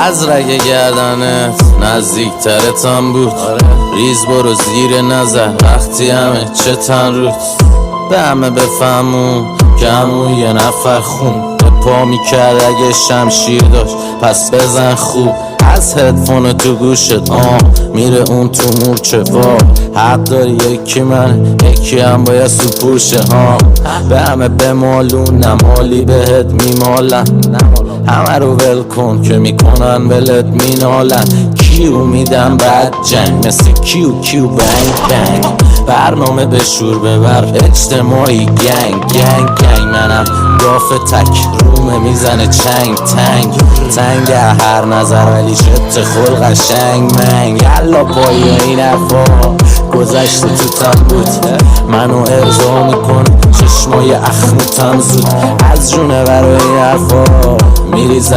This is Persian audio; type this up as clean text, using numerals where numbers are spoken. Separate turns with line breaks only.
از رگ گردنت نزدیکترتم بود. ریز برو زیر نظر وقتی همه چتن روت. به همه بفهمون که همون یه نفر خون به پا میکرد اگه شمشیر داشت پس بزن خوب. از هدفون تو گوشت میره اون تو مورچه وا. حق داری یکی من یکی هم باید سپوشه به همه بمالون نمالی بهت میمالن. همه رو ول کن که میکنن ولت مینالن. کیو میدم بعد جنگ مثل کیو بنگ بنگ. برنامه به شور ببر اجتماعی گنگ منم گاف تک رومه میزنه چنگ تنگ هر نظر ولی شت خل قشنگ منگ. یلا پای این حرفا گذشته تو تن بود منو ارضا میکنه چشمای اخموتم زود. از جونه برای این حرفا میریزم